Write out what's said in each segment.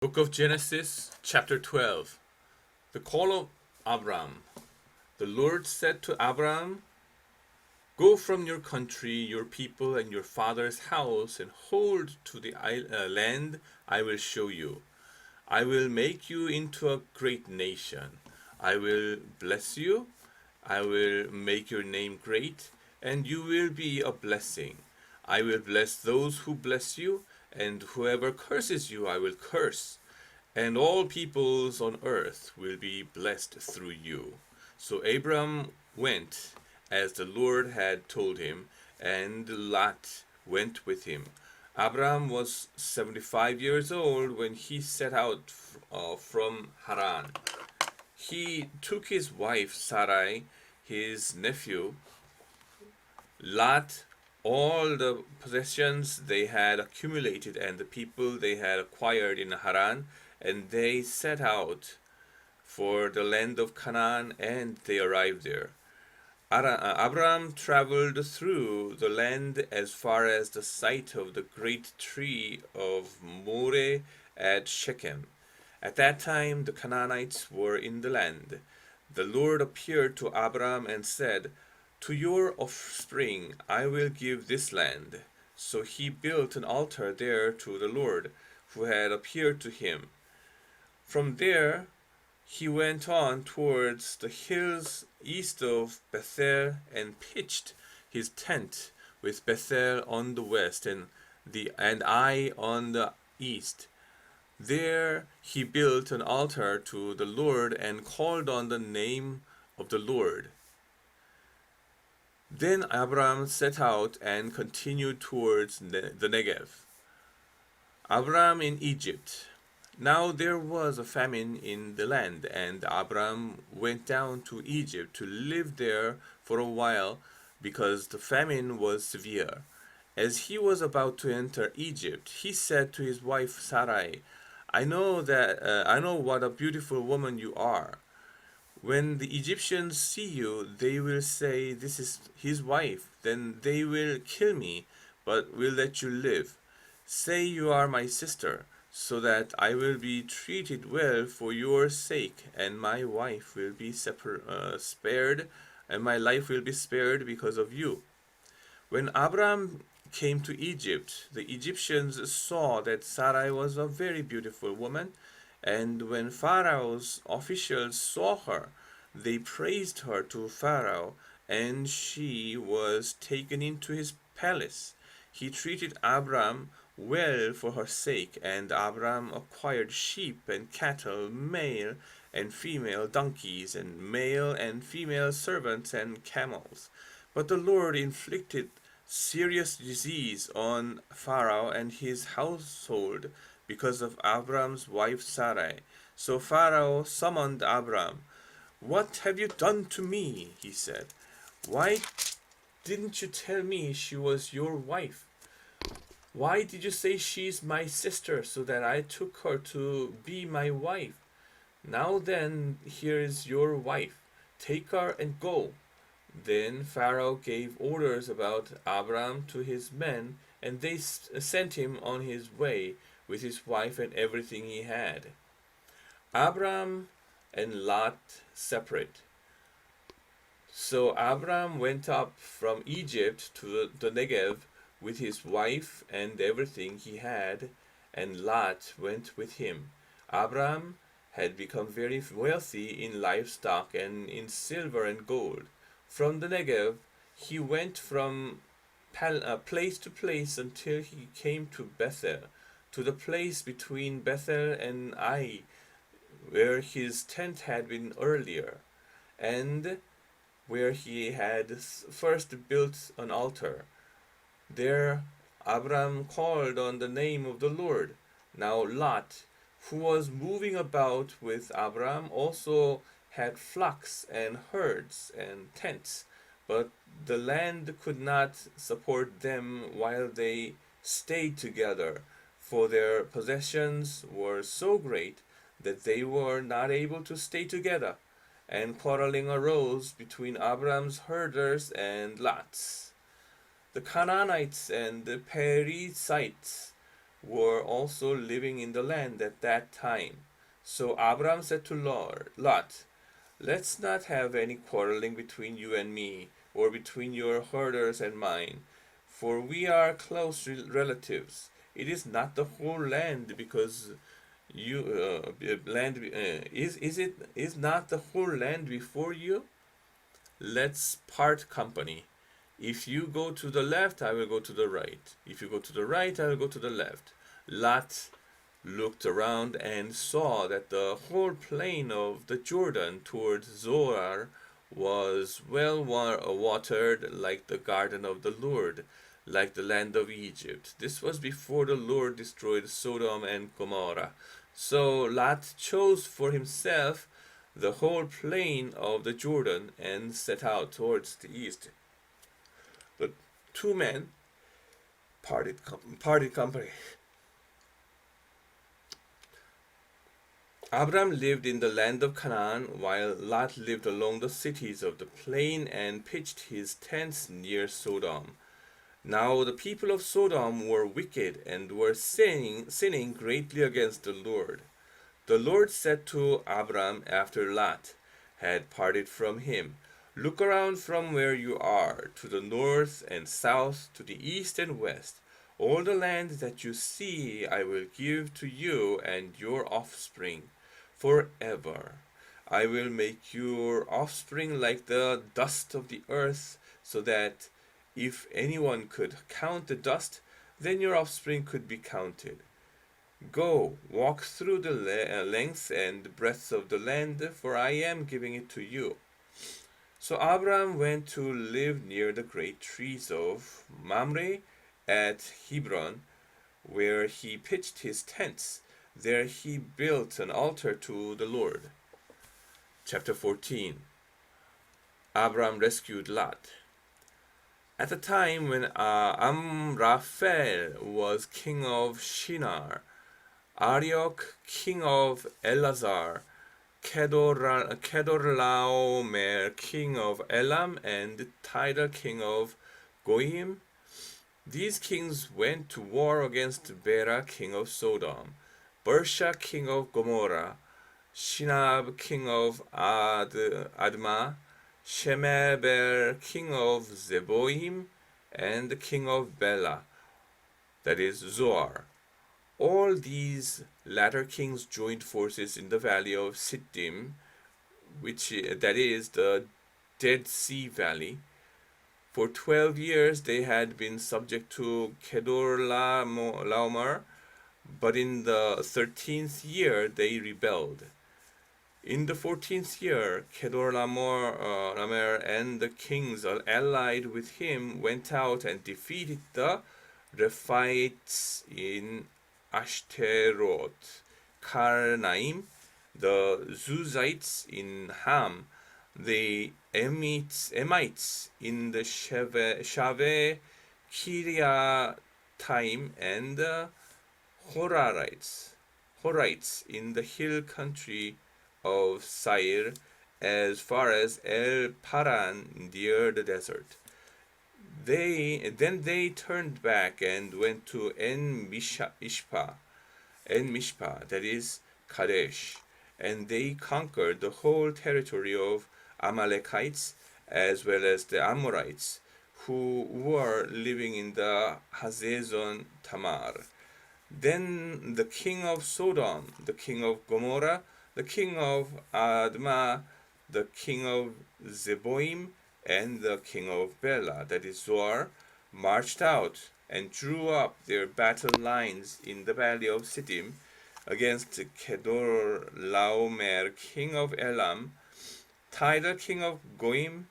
Book of Genesis, chapter 12. The call of Abram. The Lord said to Abram, "Go from your country, your people, and your father's house, and hold to the land I will show you. I will make you into a great nation. I will bless you. I will make your name great, and you will be a blessing. I will bless those who bless you, and whoever curses you I will curse. And all peoples on earth will be blessed through you." So Abram went as the Lord had told him, and Lot went with him. Abram was 75 years old when he set out from Haran. He took his wife Sarai, his nephew, Lot, all the possessions they had accumulated, and the people they had acquired in Haran, and they set out for the land of Canaan, and they arrived there. Abram traveled through the land as far as the site of the great tree of Moreh at Shechem. At that time the Canaanites were in the land. The Lord appeared to Abram and said, "To your offspring I will give this land." So he built an altar there to the Lord, who had appeared to him. From there he went on towards the hills east of Bethel and pitched his tent with Bethel on the west and Ai on the east. There he built an altar to the Lord and called on the name of the Lord. Then Abram set out and continued towards the Negev. Abram in Egypt. Now there was a famine in the land, and Abram went down to Egypt to live there for a while, because the famine was severe. As he was about to enter Egypt, he said to his wife Sarai, I know what a beautiful woman you are. When the Egyptians see you, they will say, 'This is his wife.' Then they will kill me, but will let you live. Say you are my sister, so that I will be treated well for your sake, and my wife will be spared, and my life will be spared because of you." When Abram came to Egypt, the Egyptians saw that Sarai was a very beautiful woman, and when Pharaoh's officials saw her, they praised her to Pharaoh, and she was taken into his palace. He treated Abram well for her sake, and Abram acquired sheep and cattle, male and female donkeys, and male and female servants and camels. But the Lord inflicted serious disease on Pharaoh and his household because of Abram's wife Sarai. So Pharaoh summoned Abram. "What have you done to me?" he said. "Why didn't you tell me she was your wife? Why did you say she's my sister, so that I took her to be my wife? Now then, here is your wife. Take her and go." Then Pharaoh gave orders about Abram to his men, and they sent him on his way with his wife and everything he had. Abram and Lot separate. So Abram went up from Egypt to the Negev with his wife and everything he had, and Lot went with him. Abram had become very wealthy in livestock and in silver and gold. From the Negev he went from place to place until he came to Bethel, to the place between Bethel and Ai, where his tent had been earlier, and where he had first built an altar. There Abram called on the name of the Lord. Now Lot, who was moving about with Abram, also had flocks and herds and tents, but the land could not support them while they stayed together, for their possessions were so great that they were not able to stay together, and quarreling arose between Abram's herders and Lot's. The Canaanites and the Perizzites were also living in the land at that time. So Abram said to Lot, let's not have any quarreling between you and me, or between your herders and mine, for we are close relatives. It is not the whole land, because you land is not the whole land before you? Let's part company. If you go to the left, I will go to the right. If you go to the right, I will go to the left. Lot looked around and saw that the whole plain of the Jordan towards Zoar was well watered, like the garden of the Lord, like the land of Egypt. This was before the Lord destroyed Sodom and Gomorrah. So Lot chose for himself the whole plain of the Jordan and set out towards the east. The two men parted company. Abram lived in the land of Canaan, while Lot lived along the cities of the plain and pitched his tents near Sodom. Now the people of Sodom were wicked and were sinning greatly against the Lord. The Lord said to Abram after Lot had parted from him, look around from where you are, to the north and south, to the east and west. All the land that you see I will give to you and your offspring forever. I will make your offspring like the dust of the earth, so that if anyone could count the dust, then your offspring could be counted. Go, walk through the length and breadth of the land, for I am giving it to you. So Abram went to live near the great trees of Mamre at Hebron, where he pitched his tents. There he built an altar to the Lord. Chapter 14. Abram rescued Lot. At the time when Amraphel was king of Shinar, Arioch king of Elazar, Kedorlaomer king of Elam, and Tidal king of Goyim, these kings went to war against Bera king of Sodom, Bersha king of Gomorrah, Shinab king of Admah, Shemeber king of Zeboim, and the king of Bela, that is Zoar. All these latter kings joined forces in the valley of Sittim, that is the Dead Sea Valley. For 12 years they had been subject to Kedorlaomer, but in the 13th year they rebelled. In the 14th year, Kedorlaomer and the kings allied with him went out and defeated the Rephaites in Ashtaroth, Karnaim, the Zuzites in Ham, the Emites in the Shaveh Kiriataim, and the Horites in the hill country of Seir, as far as El Paran near the desert. Then they turned back and went to En-Mishpah, that is Kadesh, and they conquered the whole territory of Amalekites, as well as the Amorites, who were living in the Hazezon Tamar. Then the king of Sodom, the king of Gomorrah, the king of Admah, the king of Zeboim, and the king of Bela, that is Zoar, marched out and drew up their battle lines in the valley of Sittim against Kedorlaomer, king of Elam, Tidal, king of Goim,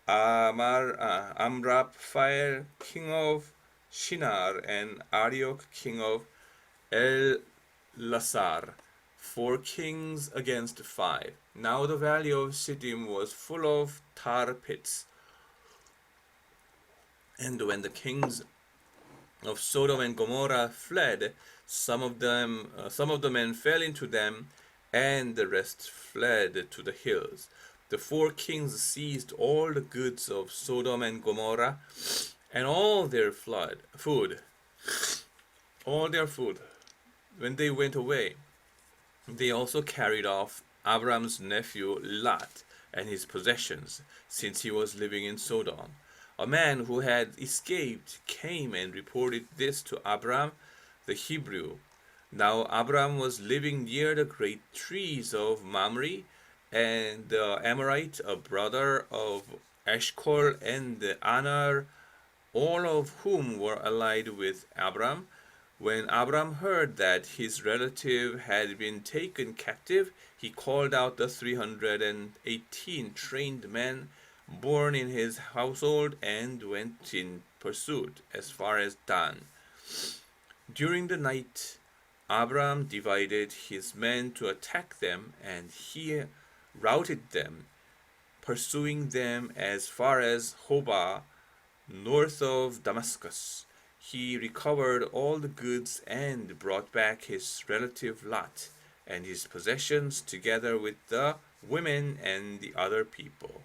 Amraphel, king of Shinar, and Arioch, king of Elasar, 4 kings against 5. Now the valley of Sittim was full of tar pits. And when the kings of Sodom and Gomorrah fled, some of the men fell into them, and the rest fled to the hills. The 4 kings seized all the goods of Sodom and Gomorrah, and all their food, all their food. When they went away, they also carried off Abram's nephew Lot and his possessions, since he was living in Sodom. A man who had escaped came and reported this to Abram the Hebrew. Now Abram was living near the great trees of Mamre, and the Amorite, a brother of Eshcol and Aner, all of whom were allied with Abram. When Abram heard that his relative had been taken captive, he called out the 318 trained men born in his household and went in pursuit as far as Dan. During the night, Abram divided his men to attack them, and he routed them, pursuing them as far as Hobah, north of Damascus. He recovered all the goods and brought back his relative Lot and his possessions together with the women and the other people.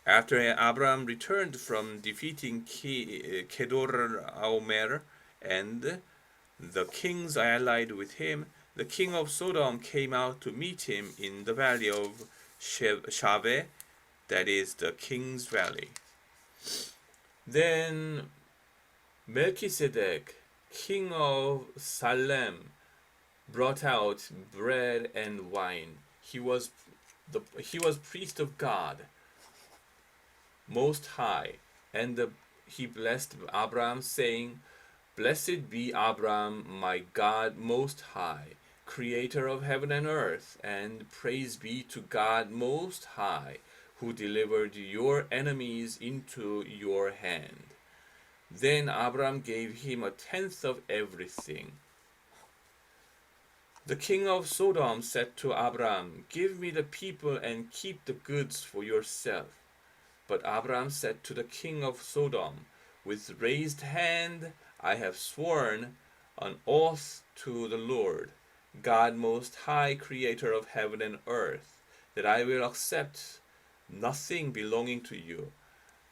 After Abram returned from defeating Kedorlaomer and the kings allied with him, the king of Sodom came out to meet him in the valley of Shaveh, that is the king's valley. Then Melchizedek, king of Salem, brought out bread and wine. He was priest of God Most High, and he blessed Abram, saying, "Blessed be Abram, my God Most High, creator of heaven and earth, and praise be to God Most High, who delivered your enemies into your hand." Then Abram gave him 1/10 of everything. The king of Sodom said to Abram, "Give me the people and keep the goods for yourself." But Abram said to the king of Sodom, "With raised hand I have sworn an oath to the Lord, God Most High, creator of heaven and earth, that I will accept nothing belonging to you,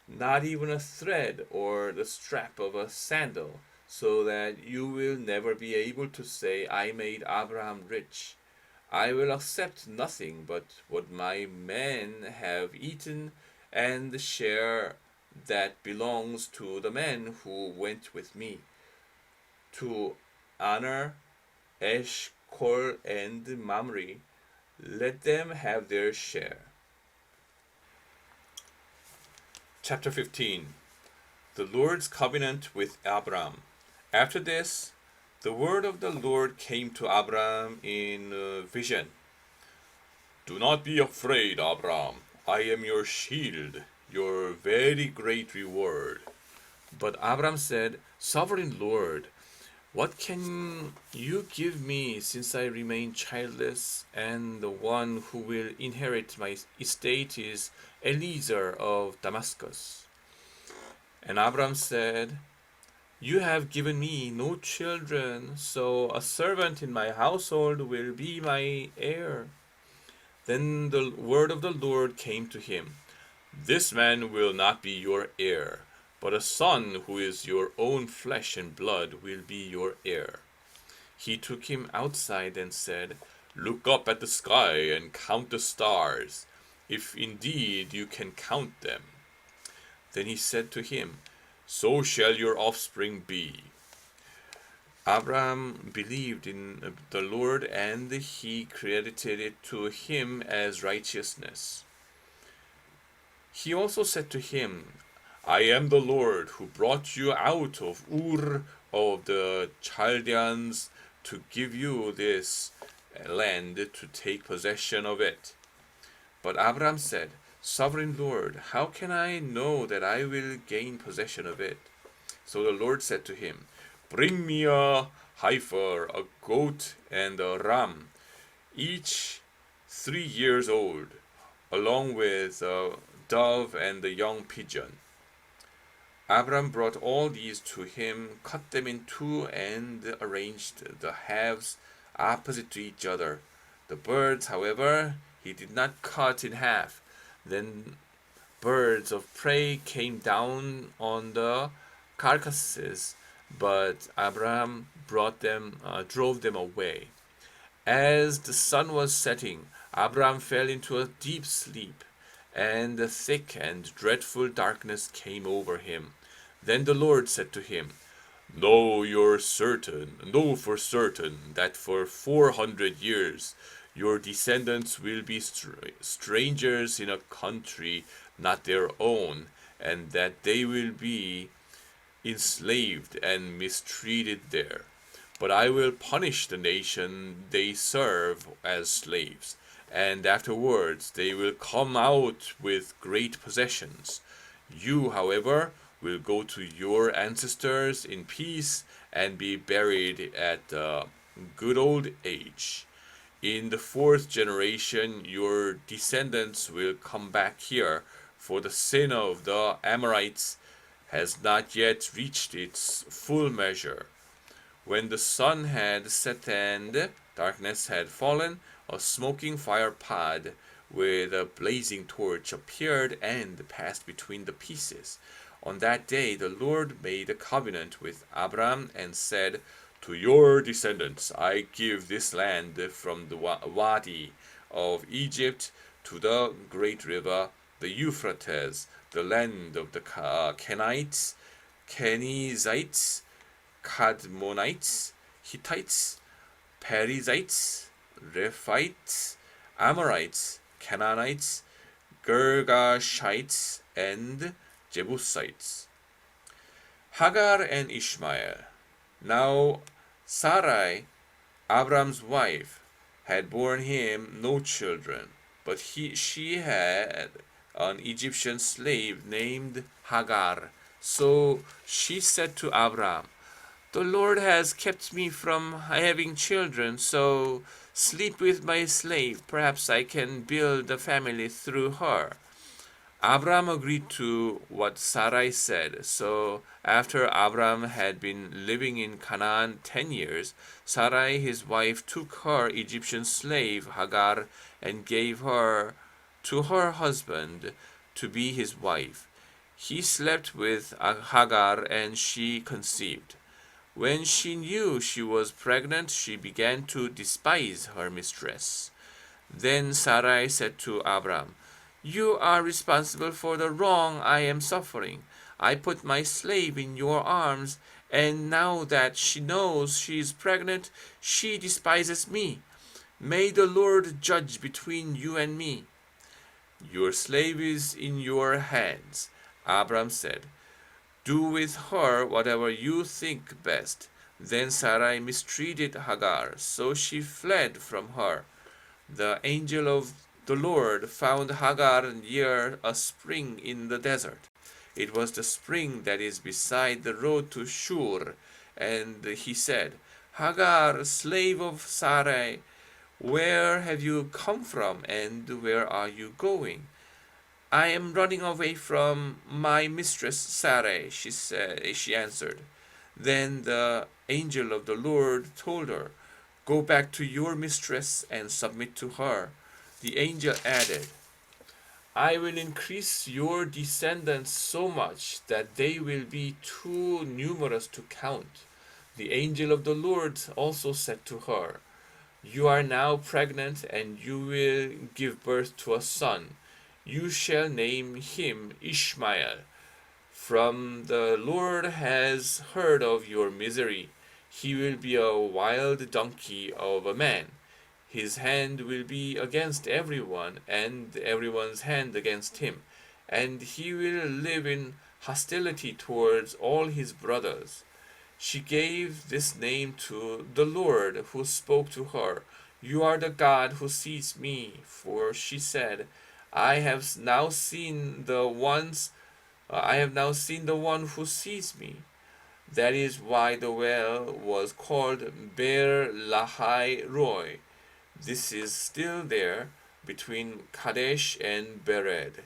not even a thread or the strap of a sandal, so that you will never be able to say, 'I made Abraham rich.' I will accept nothing but what my men have eaten, and the share that belongs to the men who went with me. To Aner, Eshcol, and Mamre, let them have their share." Chapter 15. The Lord's covenant with Abram. After this, the word of the Lord came to Abram in a vision. "Do not be afraid, Abram. I am your shield, your very great reward." But Abram said, "Sovereign Lord, what can you give me, since I remain childless, and the one who will inherit my estate is Eliezer of Damascus?" And Abram said, "You have given me no children, so a servant in my household will be my heir." Then the word of the Lord came to him, "This man will not be your heir, but a son who is your own flesh and blood will be your heir." He took him outside and said, "Look up at the sky and count the stars, if indeed you can count them." Then he said to him, "So shall your offspring be." Abram believed in the Lord, and he credited it to him as righteousness. He also said to him, "I am the Lord who brought you out of Ur of the Chaldeans to give you this land to take possession of it." But Abram said, "Sovereign Lord, how can I know that I will gain possession of it?" So the Lord said to him, "Bring me a heifer, a goat, and a ram, each 3 years old, along with a dove and a young pigeon." Abram brought all these to him, cut them in two, and arranged the halves opposite to each other. The birds, however, he did not cut in half. Then birds of prey came down on the carcasses, but Abram drove them away. As the sun was setting, Abram fell into a deep sleep, and a thick and dreadful darkness came over him. Then the Lord said to him, Know for certain that for 400 years your descendants will be strangers in a country not their own, and that they will be enslaved and mistreated there. But I will punish the nation they serve as slaves, and afterwards they will come out with great possessions. You, however, will go to your ancestors in peace and be buried at a good old age. In the 4th generation, your descendants will come back here, for the sin of the Amorites has not yet reached its full measure. When the sun had set and darkness had fallen, a smoking fire pot with a blazing torch appeared and passed between the pieces. On that day the Lord made a covenant with Abram and said, To your descendants I give this land from the Wadi of Egypt to the great river, the Euphrates, the land of the Kenites, Kenizzites, Kadmonites, Hittites, Perizzites, Rephites, Amorites, Canaanites, Girgashites, and Jebusites. Hagar and Ishmael. Now Sarai, Abram's wife, had borne him no children, but she had an Egyptian slave named Hagar. So she said to Abram, The Lord has kept me from having children, so sleep with my slave. Perhaps I can build a family through her. Abram agreed to what Sarai said. So after Abram had been living in Canaan 10 years, Sarai his wife took her Egyptian slave Hagar and gave her to her husband to be his wife. He slept with Hagar and she conceived. When she knew she was pregnant, she began to despise her mistress. Then Sarai said to Abram, You are responsible for the wrong I am suffering. I put my slave in your arms, and now that she knows she is pregnant, she despises me. May the Lord judge between you and me. Your slave is in your hands, Abram said. Do with her whatever you think best. Then Sarai mistreated Hagar, so she fled from her. The angel of the Lord found Hagar near a spring in the desert. It was the spring that is beside the road to Shur, and he said, Hagar, slave of Sarai, where have you come from, and where are you going? I am running away from my mistress Sarai, she answered. Then the angel of the Lord told her, Go back to your mistress and submit to her. The angel added, I will increase your descendants so much that they will be too numerous to count. The angel of the Lord also said to her, You are now pregnant, and you will give birth to a son. You shall name him Ishmael. From the Lord has heard of your misery. He will be a wild donkey of a man. His hand will be against everyone, and everyone's hand against him, and he will live in hostility towards all his brothers. She gave this name to the Lord who spoke to her, You are the God who sees me. For she said, I have now seen the one who sees me. That is why the well was called Ber Lahai Roi. This is still there between Kadesh and Bered.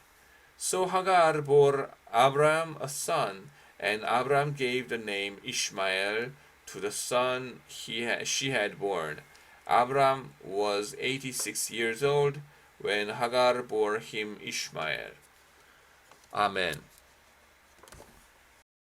So Hagar bore Abram a son, and Abram gave the name Ishmael to the son she had born. Abram was 86 years old when Hagar bore him Ishmael. Amen.